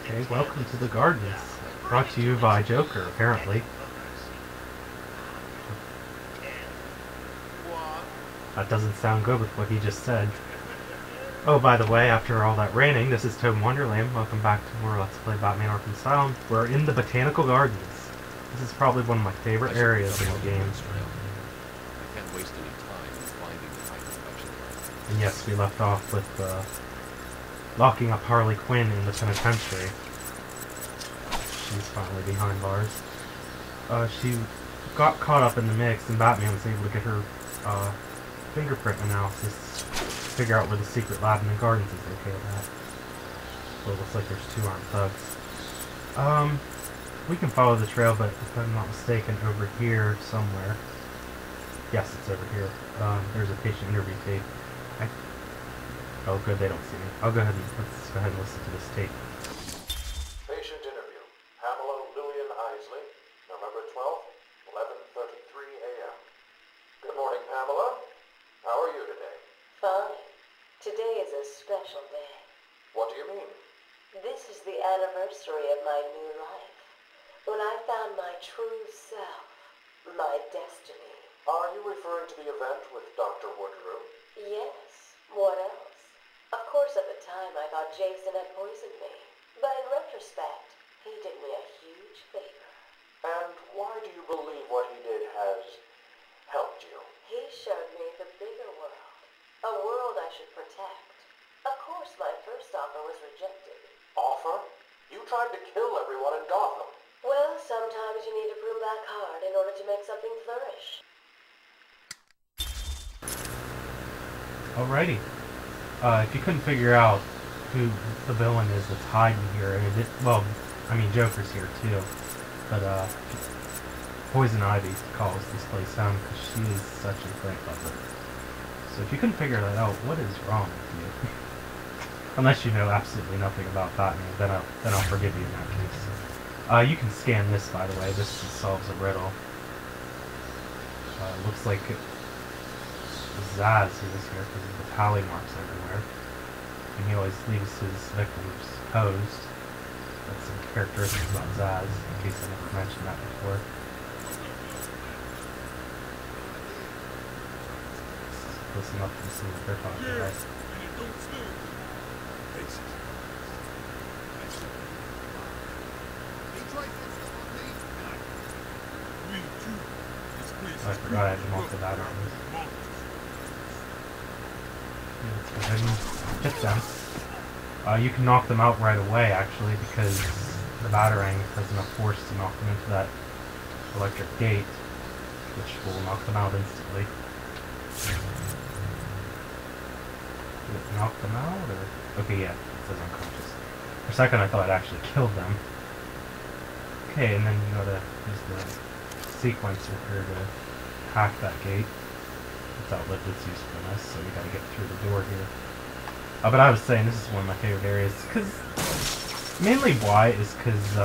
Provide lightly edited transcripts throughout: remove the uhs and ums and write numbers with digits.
Okay, welcome to the gardens. Brought to you by Joker, apparently. That doesn't sound good with what he just said. Oh, by the way, after all that raining, this is ToadinWonderland. Welcome back to more Let's Play Batman Arkham Asylum. We're in the Botanical Gardens. This is probably one of my favorite areas in the game. I can't waste any time finding the high inspection. And yes, we left off with locking up Harley Quinn in the penitentiary. She's finally behind bars. She got caught up in the mix, and Batman was able to get her fingerprint analysis to figure out where the secret lab in the gardens is located at. So it looks like there's two armed thugs. We can follow the trail, but if I'm not mistaken, over here somewhere. Yes, it's over here. There's a patient interview tape. Oh, good, they don't see me. Let's go ahead and listen to this tape. Patient interview. Pamela Lillian Isley, November 12th, 11:33 a.m. Good morning, Pamela. How are you today? Fine. Today is a special day. What do you mean? This is the anniversary of my new life. When I found my true self, my destiny. Are you referring to the event with Dr. Woodrow? Yes. What else? Of course, at the time, I thought Jason had poisoned me. But in retrospect, he did me a huge favor. And why do you believe what he did has helped you? He showed me the bigger world. A world I should protect. Of course, my first offer was rejected. Offer? You tried to kill everyone in Gotham. Well, sometimes you need to prove back hard in order to make something flourish. Alrighty. If you couldn't figure out who the villain is that's hiding here, well, I mean, Joker's here too, but Poison Ivy calls this place home because she is such a great lover. So if you couldn't figure that out, what is wrong with you? Unless you know absolutely nothing about Batman, then I'll forgive you in that case. You can scan this, by the way. This solves a riddle. Looks like Zaz is here because of the tally marks everywhere. And he always leaves his victims posed. That's some characteristics about Zaz, in case I never mentioned that before. Listen up to see what they're talking about. I forgot I had to mark the battery. Let's go ahead and hit them. You can knock them out right away, actually, because the Batarang has enough force to knock them into that electric gate, which will knock them out instantly. Did it knock them out, or? Okay, yeah, it says unconscious. For a second I thought it actually killed them. Okay, and then you gotta use the sequencer here to hack that gate. It's outlived its usefulness, so we gotta get through the door here. But I was saying this is one of my favorite areas, because mainly why is because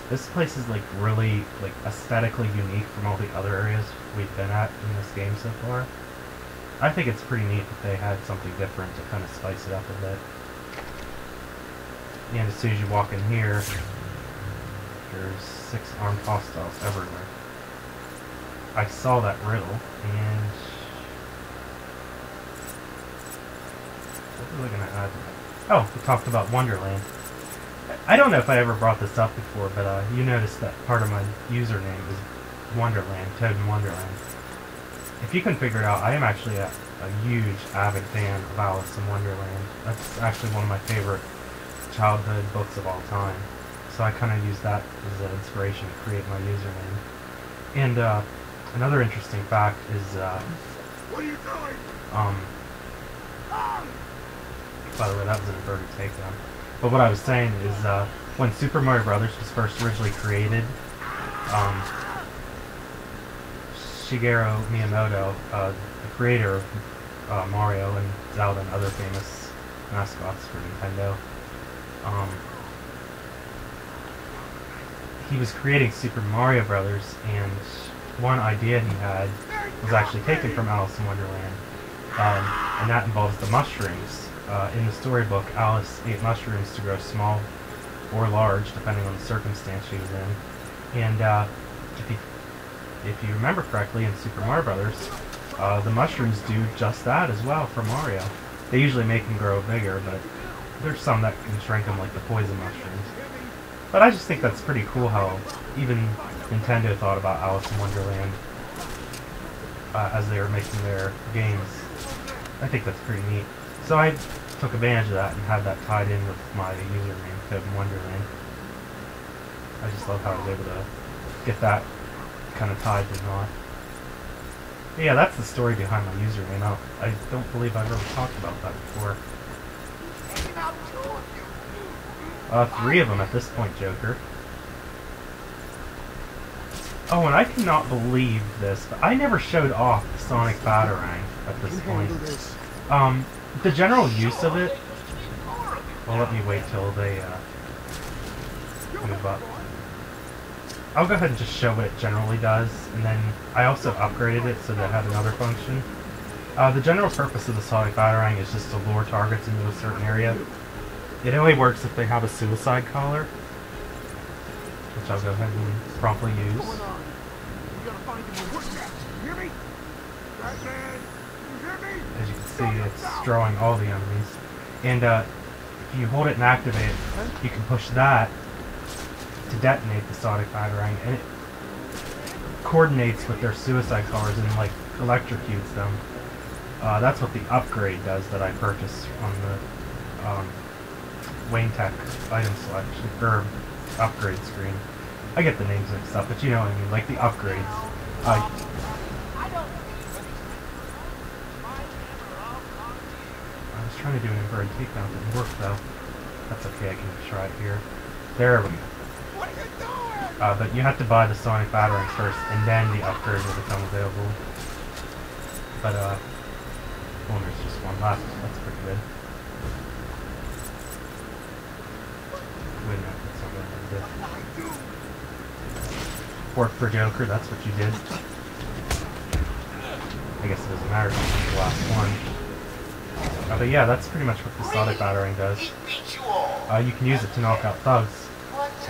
this place is like really like aesthetically unique from all the other areas we've been at in this game so far. I think it's pretty neat that they had something different to kind of spice it up a bit. And as soon as you walk in here, there's 6 armed hostiles everywhere. I saw that riddle, and what was I going to add to that? Oh, we talked about Wonderland. I don't know if I ever brought this up before, but you noticed that part of my username is Wonderland, ToadinWonderland. If you can figure it out, I am actually a huge, avid fan of Alice in Wonderland. That's actually one of my favorite childhood books of all time. So I kind of use that as an inspiration to create my username. And another interesting fact is, what are you doing? By the way, that was an inverted takedown. But what I was saying is, when Super Mario Brothers was first originally created, Shigeru Miyamoto, the creator of Mario and Zelda and other famous mascots for Nintendo, he was creating Super Mario Brothers, and one idea he had was actually taken from Alice in Wonderland, and that involves the mushrooms. In the storybook, Alice ate mushrooms to grow small or large, depending on the circumstance she was in. And if you remember correctly, in Super Mario Brothers, the mushrooms do just that as well for Mario. They usually make them grow bigger, but there's some that can shrink them, like the poison mushrooms. But I just think that's pretty cool how even Nintendo thought about Alice in Wonderland as they were making their games. I think that's pretty neat. So I took advantage of that and had that tied in with my username, ToadinWonderland. I just love how I was able to get that kind of tied to knot. But yeah, that's the story behind my username. I don't believe I've ever talked about that before. 3 of them at this point, Joker. Oh, and I cannot believe this, but I never showed off the Sonic Batarang at this point. The general use of it... Well, let me wait till they move up. I'll go ahead and just show what it generally does, and then I also upgraded it so that it had another function. The general purpose of the Sonic Batarang is just to lure targets into a certain area. It only works if they have a suicide collar, which I'll go ahead and promptly use. As you can see, it's drawing all the enemies. And if you hold it and activate it, you can push that to detonate the Sonic Batarang, and it coordinates with their suicide collars and like electrocutes them. That's what the upgrade does that I purchased on the Wayne Tech item selection, or upgrade screen. I get the names mixed up, but you know what I mean, like the upgrades. I was trying to do an inverted takedown, didn't work though. That's okay, I can try it here. There we go. But you have to buy the Sonic Batarang first, and then the upgrade will become available. But, oh, there's just one left. That's pretty good. Wait a minute, that's not what I did. Work for Joker, that's what you did. I guess it doesn't matter if it's the last one. But yeah, that's pretty much what the Sonic Batarang does. You can use it to knock out thugs.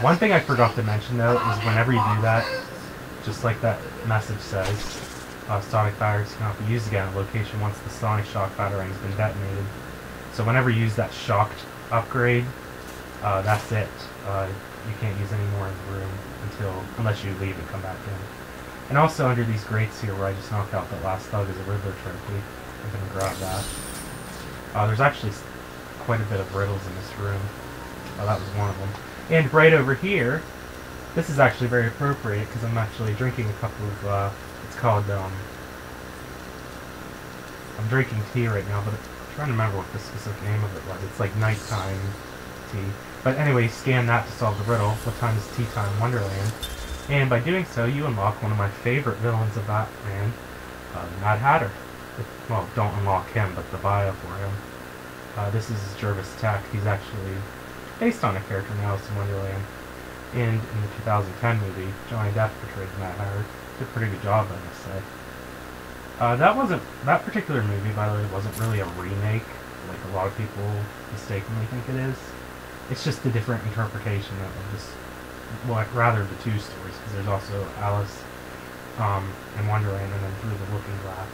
One thing I forgot to mention though is whenever you do that, just like that message says, Sonic Batarangs cannot be used again at a location once the Sonic Shock Batarang has been detonated. So whenever you use that shocked upgrade, that's it. You can't use any more in the room unless you leave and come back in. And also under these grates here where I just knocked out that last thug is a Riddler trophy. I'm going to grab that. There's actually quite a bit of riddles in this room. That was one of them. And right over here, this is actually very appropriate because I'm actually drinking a couple of, it's called, I'm drinking tea right now, but I'm trying to remember what the specific name of it was. It's like nighttime tea. But anyway, scan that to solve the riddle. What time is tea time in Wonderland? And by doing so, you unlock one of my favorite villains of Batman, Mad Hatter. Well, don't unlock him, but the bio for him. This is Jervis Tech. He's actually based on a character in Alice in Wonderland. And in the 2010 movie, Johnny Depp portrayed Mad Hatter. Did a pretty good job, I must say. That particular movie, by the way, wasn't really a remake, like a lot of people mistakenly think it is. It's just a different interpretation of this, well, rather the two stories, because there's also Alice in Wonderland and then Through the Looking Glass.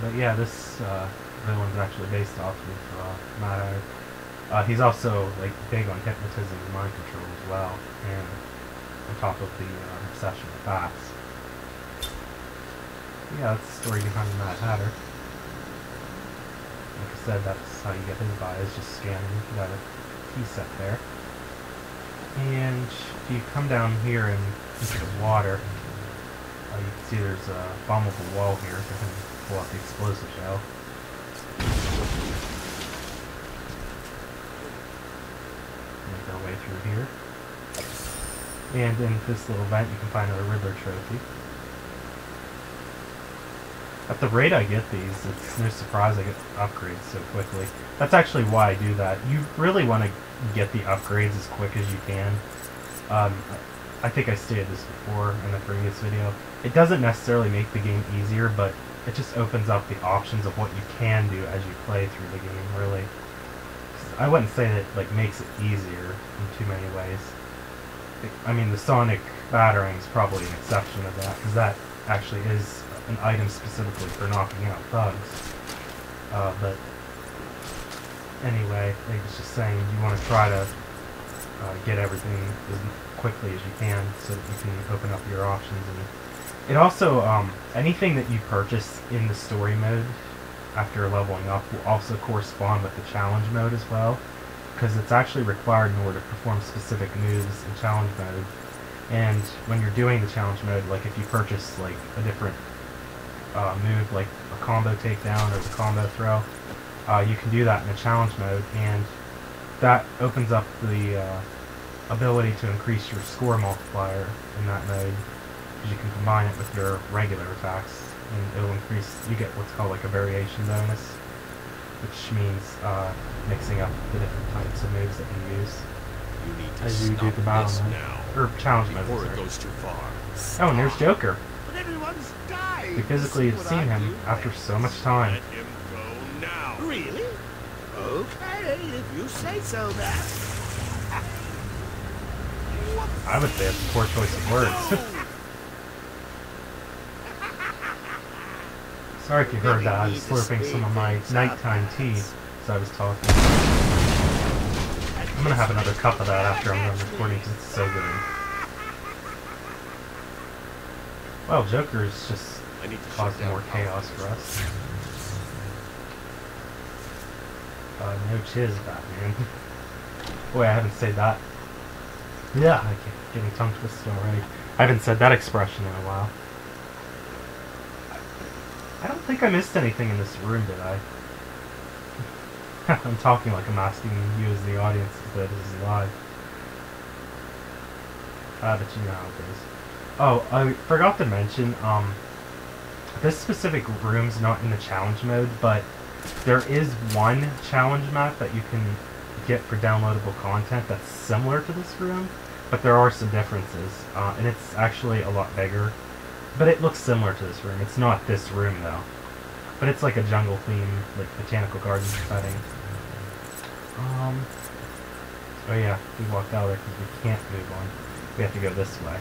But yeah, this villain's actually based off of Mad Hatter. He's also like big on hypnotism and mind control as well, and on top of the obsession with bats. Yeah, that's the story behind the Mad Hatter. Like I said, that's how you get his bio, is just scanning. You got a key set there. And if you come down here and into the water, you can see there's a bombable wall here. Go ahead and pull out the explosive shell. Make our way through here. And in this little vent you can find another Riddler trophy. At the rate I get these, it's no surprise I get upgrades so quickly. That's actually why I do that. You really want to get the upgrades as quick as you can. I think I stated this before in the previous video. It doesn't necessarily make the game easier, but it just opens up the options of what you can do as you play through the game, really. I wouldn't say that it, like, makes it easier in too many ways. I mean, the sonic battering is probably an exception to that, because that actually is an item specifically for knocking out thugs. But anyway, I was just saying you want to try to get everything as quickly as you can so that you can open up your options. And it also, anything that you purchase in the story mode after leveling up will also correspond with the challenge mode as well, because it's actually required in order to perform specific moves in challenge mode. And when you're doing the challenge mode, like if you purchase like a different move, like a combo takedown or the combo throw, you can do that in the challenge mode, and that opens up the ability to increase your score multiplier in that mode, because you can combine it with your regular attacks, and it'll increase, you get what's called like a variation bonus, which means mixing up the different types of moves that you use You need to as you do the stop battle this mode, now, or challenge mode. before it sorry. goes too far. Oh, and there's Joker. But everyone's died. We physically have seen him after so much time. Let him go now. Really? Okay, if you say so, then. I would say it's a poor choice of words. Sorry if you heard that. I was slurping some of my nighttime tea as I was talking. I'm gonna have another cup of that after I'm done recording because it's so good. Well, Joker's just I need to shut causing down more power chaos for us. No chiz, Batman. Boy, I haven't said that. Yeah, I keep getting tongue twisted already. I haven't said that expression in a while. I don't think I missed anything in this room, did I? I'm talking like I'm asking you as the audience, but this is live. But you know how it is. Oh, I forgot to mention, this specific room's not in the challenge mode, but there is one challenge map that you can get for downloadable content that's similar to this room, but there are some differences, and it's actually a lot bigger. But it looks similar to this room. It's not this room, though. But it's like a jungle theme, like botanical garden setting. Oh yeah, we walked out of there because we can't move on. We have to go this way.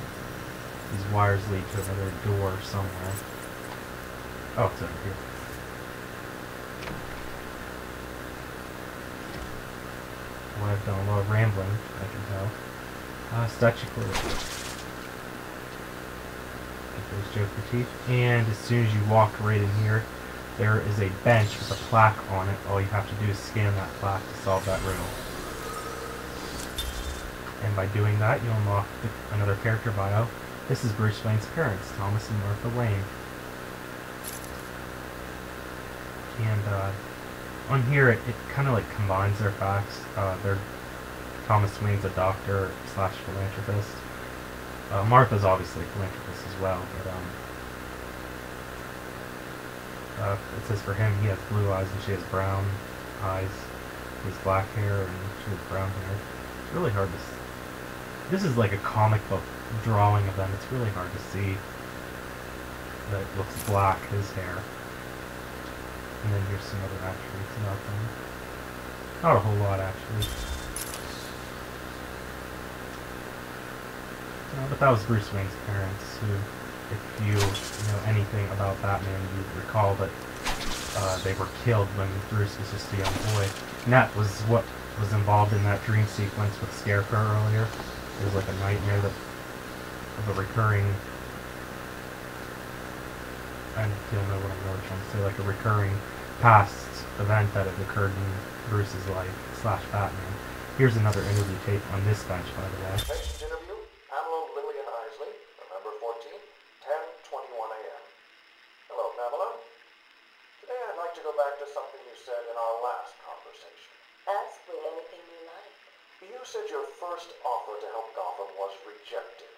These wires lead to another door somewhere. Oh, it's over here. Well, I've done a lot of rambling, I can tell. Statue closed. Those Joker teeth. And as soon as you walk right in here, there is a bench with a plaque on it. All you have to do is scan that plaque to solve that riddle. And by doing that, you'll unlock another character bio. This is Bruce Wayne's parents, Thomas and Martha Wayne. And on here, it kind of like combines their facts. Thomas Wayne's a doctor / philanthropist. Martha's obviously a philanthropist as well, but it says for him he has blue eyes and she has brown eyes. He has black hair and she has brown hair. It's really hard to see. This is like a comic book drawing of them. It's really hard to see that it looks black, his hair. And then here's some other attributes about them. Not a whole lot, actually. But that was Bruce Wayne's parents, who, if you know anything about Batman, you recall that they were killed when Bruce was just a young boy. And that was what was involved in that dream sequence with Scarecrow earlier. It was like a nightmare of a recurring... I don't know what I'm really trying to say, like a recurring past event that had occurred in Bruce's life / Batman. Here's another interview tape on this bench, by the way. Patient interview, Pamela Lillian Isley, November 14th, 10:21 a.m. Hello, Pamela. Today I'd like to go back to something you said in our last conversation. Ask me anything you like. You said your first offer to help Gotham was rejected.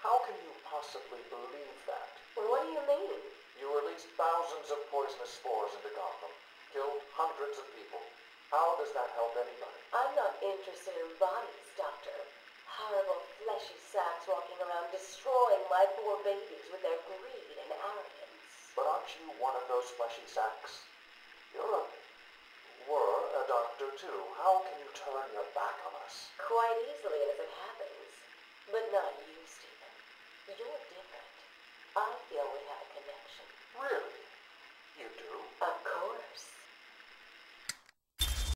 How can you possibly believe that? What do you mean? You released thousands of poisonous spores into Gotham, killed hundreds of people. How does that help anybody? I'm not interested in bodies, Doctor. Horrible fleshy sacks walking around destroying my poor babies with their greed and arrogance. But aren't you one of those fleshy sacks? Were a doctor 2, how can you turn your back on us? Quite easily, as it